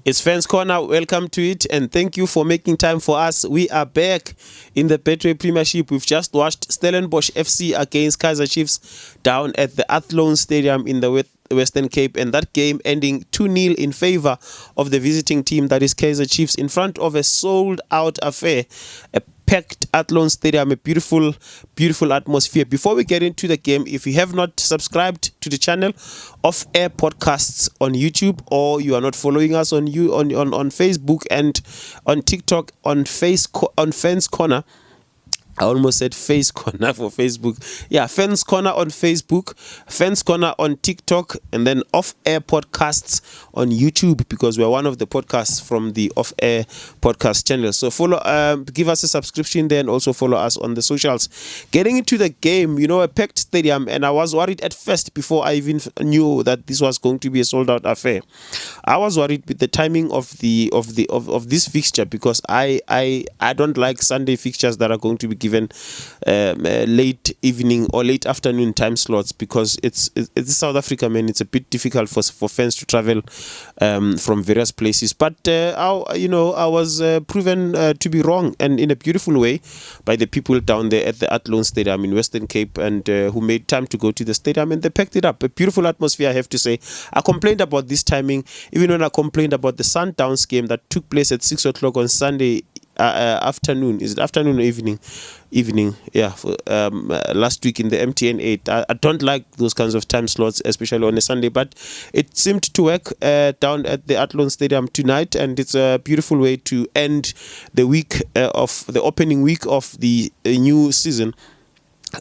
It's Fans Corner. Welcome to it, and thank you for making time for us. We are back in the Betway Premiership. We've just watched Stellenbosch FC against Kaizer Chiefs down at the Athlone Stadium in the Western Cape, and that game ending 2-0 in favor of the visiting team, that is Kaizer Chiefs, in front of a sold-out affair. A packed Athlone Stadium, a beautiful, beautiful atmosphere. Before we get into the game, if you have not subscribed to the channel Off Air Podcasts on YouTube, or you are not following us on Facebook and on TikTok on Fans Corner. I almost said Face Corner for Facebook. Yeah, Fans Corner on Facebook, Fans Corner on TikTok, and then Off Air Podcasts on YouTube, because we're one of the podcasts from the Off Air Podcast channel. So give us a subscription there, and also follow us on the socials. Getting into the game, a packed stadium, and I was worried at first before I even knew that this was going to be a sold-out affair. I was worried with the timing of this fixture, because I don't like Sunday fixtures that are going to be given late evening or late afternoon time slots, because it's South Africa, man. It's a bit difficult for fans to travel from various places. But I was proven to be wrong, and in a beautiful way, by the people down there at the Athlone Stadium in Western Cape, and who made time to go to the stadium, and they packed it up. A beautiful atmosphere, I have to say. I complained about this timing, even when I complained about the Sundowns game that took place at 6 o'clock on Sunday afternoon. Is it afternoon or evening? Yeah, last week in the MTN 8. I don't like those kinds of time slots, especially on a Sunday, but it seemed to work down at the Athlone Stadium tonight, and it's a beautiful way to end the week of the opening week of the new season.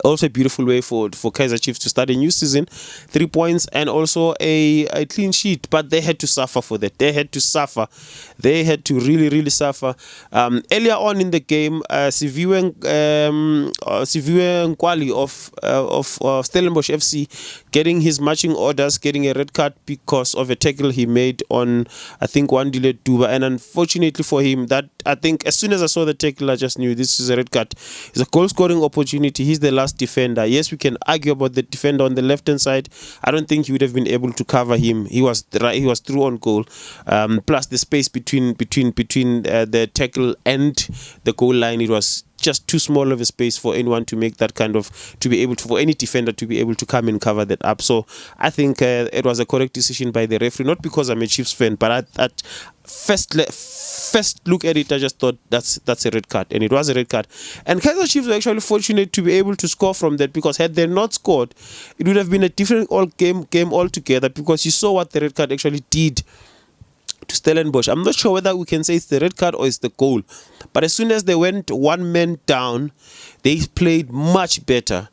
Also a beautiful way for Kaizer Chiefs to start a new season. 3 points and also a clean sheet. But they had to suffer for that. They had to really, really suffer. Earlier on in the game, Siviwe Nkwali of Stellenbosch FC getting his marching orders, getting a red card because of a tackle he made on, I think, one delayed Duba. And unfortunately for him, that I think as soon as I saw the tackle, I just knew this is a red card. It's a goal scoring opportunity. He's the last defender. Yes, we can argue about the defender on the left hand side. I don't think he would have been able to cover him. He was through on goal. Plus the space between the tackle and the goal line, it was just too small of a space for anyone to make that kind of, for any defender to be able to come and cover that up. So I think it was a correct decision by the referee, not because I'm a Chiefs fan, but at first look at it, I just thought that's a red card, and it was a red card. And Kaizer Chiefs were actually fortunate to be able to score from that, because had they not scored, it would have been a different game altogether, because you saw what the red card actually did to Stellenbosch. I'm not sure whether we can say it's the red card or it's the goal, but as soon as they went one man down, they played much better.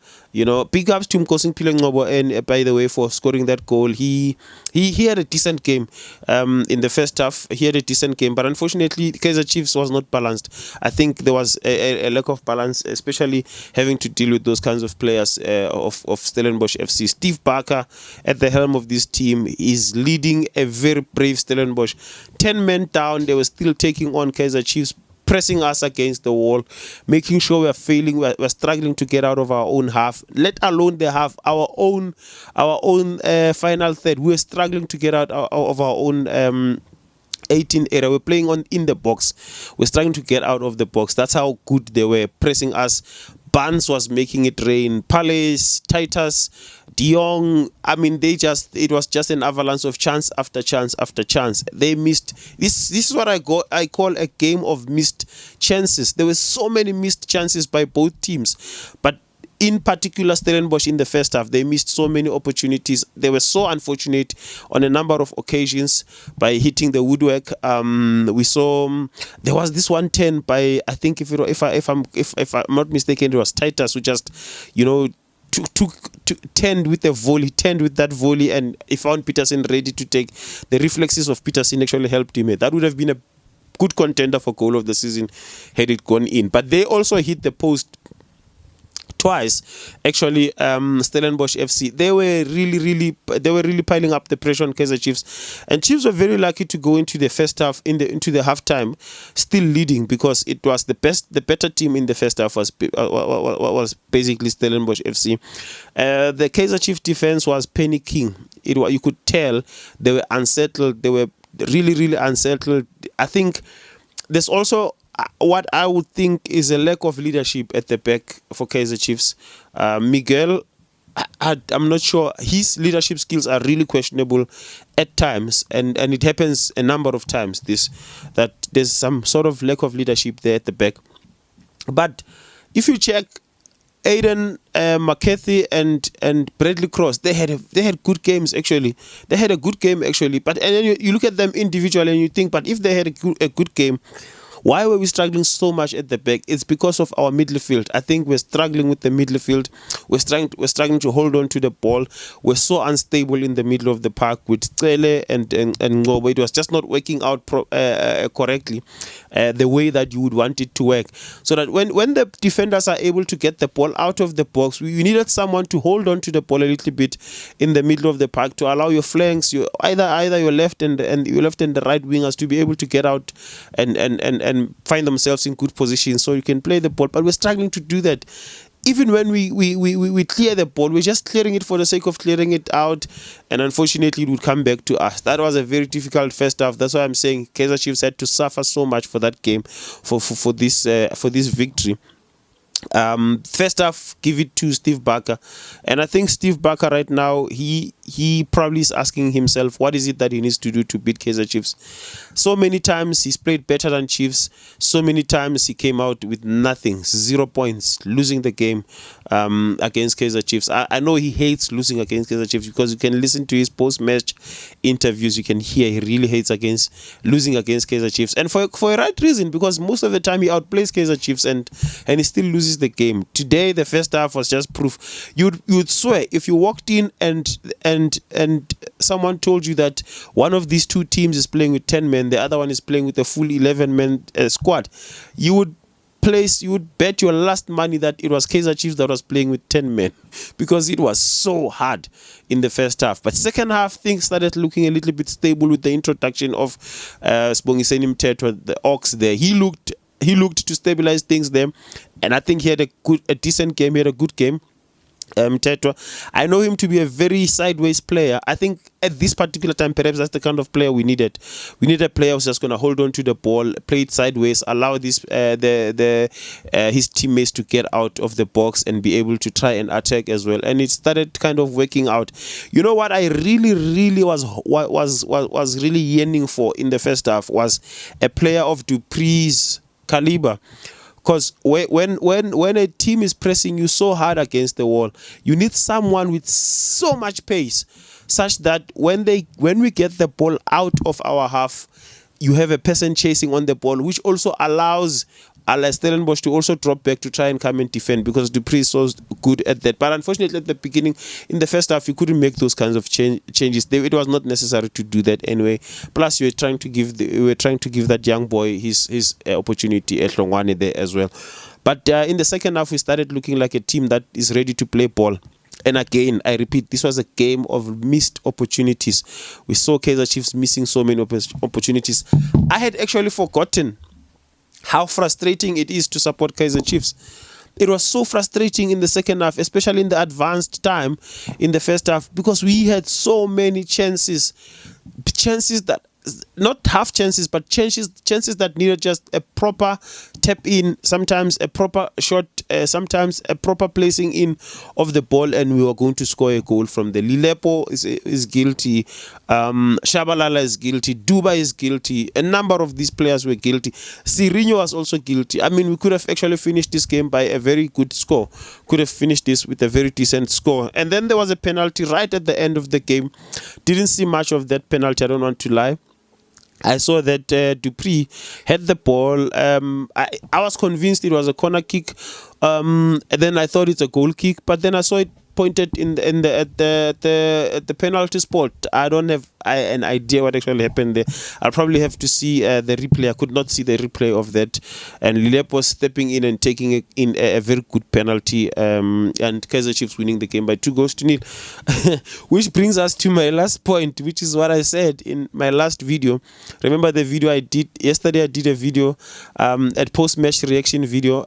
Big ups to Mkosing Pilengcobo, and by the way, for scoring that goal. He had a decent game in the first half. He had a decent game, but unfortunately, Kaizer Chiefs was not balanced. I think there was a lack of balance, especially having to deal with those kinds of players of Stellenbosch FC. Steve Barker at the helm of this team is leading a very brave Stellenbosch. 10 men down, they were still taking on Kaizer Chiefs, pressing us against the wall, making sure we're failing, we're struggling to get out of our own half, let alone the half, our own final third. We're struggling to get out of our own 18 area. We're playing in the box. We're struggling to get out of the box. That's how good they were pressing us. Barnes was making it rain. Palace, Titus, De Jong. I mean, it was just an avalanche of chance after chance after chance. They missed. This is what I call a game of missed chances. There were so many missed chances by both teams, but in particular, Stellenbosch in the first half, they missed so many opportunities. They were so unfortunate on a number of occasions by hitting the woodwork. We saw there was this 1-10 by, I think, if I'm not mistaken, it was Titus who just turned with that volley, and he found Peterson ready to take. The reflexes of Peterson actually helped him. That would have been a good contender for goal of the season had it gone in. But they also hit the post twice. Actually, Stellenbosch FC, they were really piling up the pressure on Kaizer Chiefs, and Chiefs were very lucky to go into the first half, into the halftime still leading, because it was the better team in the first half was basically Stellenbosch FC. The Kaizer Chiefs defense was panicking. You could tell they were unsettled. They really, really unsettled. I think there's also what I would think is a lack of leadership at the back for Kaizer Chiefs. Miguel, I'm not sure. His leadership skills are really questionable at times, and it happens a number of times. That there's some sort of lack of leadership there at the back. But if you check Aiden McCarthy and Bradley Cross, they had good games actually. They had a good game actually. But and then you look at them individually and you think, but if they had a good game, why were we struggling so much at the back? It's because of our midfield. I think we're struggling with the midfield. We're struggling to hold on to the ball. We're so unstable in the middle of the park with Cele and Ngobo. It was just not working out correctly, the way that you would want it to work. So that when the defenders are able to get the ball out of the box, we needed someone to hold on to the ball a little bit in the middle of the park to allow your flanks, either your left and your left and the right wingers to be able to get out and find themselves in good position so you can play the ball. But we're struggling to do that. Even when we clear the ball, we're just clearing it for the sake of clearing it out, and unfortunately it would come back to us. That was a very difficult first half. That's why I'm saying Kaizer Chiefs had to suffer so much for that game, for this victory. First half, give it to Steve Barker, and I think Steve Barker right now he probably is asking himself what is it that he needs to do to beat Kaizer Chiefs. So many times he's played better than Chiefs, so many times he came out with nothing, 0 points, losing the game against Kaizer Chiefs. I know he hates losing against Kaizer Chiefs because you can listen to his post-match interviews, you can hear he really hates losing against Kaizer Chiefs, and for a right reason, because most of the time he outplays Kaizer Chiefs and he still loses the game. Today the first half was just proof. You'd swear if you walked in and someone told you that one of these two teams is playing with 10 men, the other one is playing with a full 11-man squad, you would bet your last money that it was Kaizer Chiefs that was playing with 10 men, because it was so hard in the first half. But second half, things started looking a little bit stable with the introduction of Sibongiseni Mthethwa, the Ox there. He looked to stabilize things there, and I think he had a decent game. He had a good game. Mthethwa, I know him to be a very sideways player. I think at this particular time, perhaps that's the kind of player we needed. We need a player who's just going to hold on to the ball, play it sideways, allow his teammates to get out of the box and be able to try and attack as well. And it started kind of working out. You know what I really was really yearning for in the first half was a player of Dupree's caliber. Because when a team is pressing you so hard against the wall, you need someone with so much pace, such that when we get the ball out of our half, you have a person chasing on the ball, which also allows Stellenbosch to also drop back to try and come and defend, because Dupree is so good at that. But unfortunately, at the beginning, in the first half, you couldn't make those kinds of changes. It was not necessary to do that anyway. Plus, we were trying to give that young boy his opportunity at Longwane there as well. But in the second half, we started looking like a team that is ready to play ball. And again, I repeat, this was a game of missed opportunities. We saw Kaizer Chiefs missing so many opportunities. I had actually forgotten how frustrating it is to support Kaizer Chiefs. It was so frustrating in the second half, especially in the advanced time in the first half, because we had so many chances that, not half chances, but chances that needed just a proper tap in, sometimes a proper shot, sometimes a proper placing in of the ball, and we were going to score a goal from there. Lilepo is guilty, Shabalala is guilty, Duba is guilty, a number of these players were guilty. Sirinho was also guilty. I mean, we could have actually finished this game by a very good score, could have finished this with a very decent score. And then there was a penalty right at the end of the game. Didn't see much of that penalty, I don't want to lie. I saw that Dupree had the ball. I was convinced it was a corner kick. And then I thought it's a goal kick, but then I saw it pointed at the penalty spot. I don't have an idea what actually happened there. I'll probably have to see the replay. I could not see the replay of that. And Lilepo stepping in and taking in a very good penalty, and Kaizer Chiefs winning the game by 2-0. Which brings us to my last point, which is what I said in my last video. Remember the video I did yesterday? I did a video, a post-match reaction video.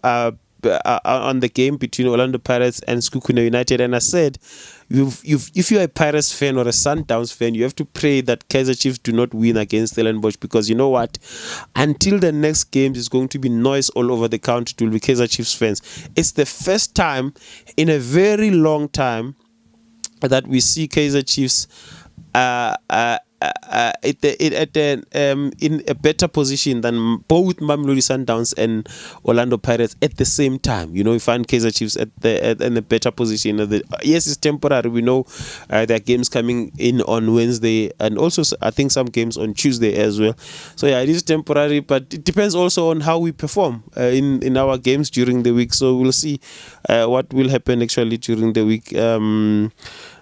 on the game between Orlando Pirates and Skukuna United, and I said, if you're a Pirates fan or a Sundowns fan, you have to pray that Kaizer Chiefs do not win against Stellenbosch, because you know what? Until the next game, there's going to be noise all over the country. It will be Kaizer Chiefs fans. It's the first time in a very long time that we see Kaizer Chiefs in a better position than both Mamelodi Sundowns and Orlando Pirates at the same time. You know, you find Kaizer Chiefs in a better position. Yes, it's temporary. We know there are games coming in on Wednesday, and also I think some games on Tuesday as well. So yeah, it is temporary, but it depends also on how we perform in our games during the week. So we'll see what will happen actually during the week.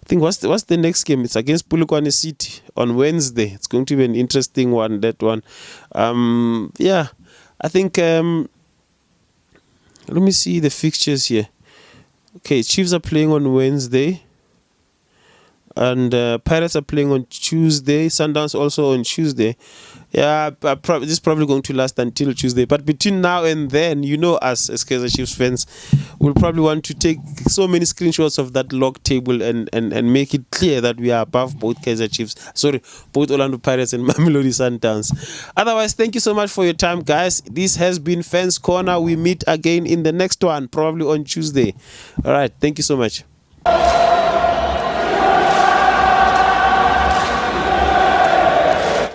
I think what's the next game? It's against Polokwane City on Wednesday. It's going to be an interesting one, that one. Yeah, I think let me see the fixtures here. Okay, Chiefs are playing on Wednesday, and Pirates are playing on Tuesday. Sundowns also on Tuesday. Yeah, this is probably going to last until Tuesday. But between now and then, you know, us as Kaizer Chiefs fans, we'll probably want to take so many screenshots of that log table and make it clear that we are above both Kaizer Chiefs. Sorry, both Orlando Pirates and Mamelodi Sundowns. Otherwise, thank you so much for your time, guys. This has been Fans Corner. We meet again in the next one, probably on Tuesday. All right, thank you so much.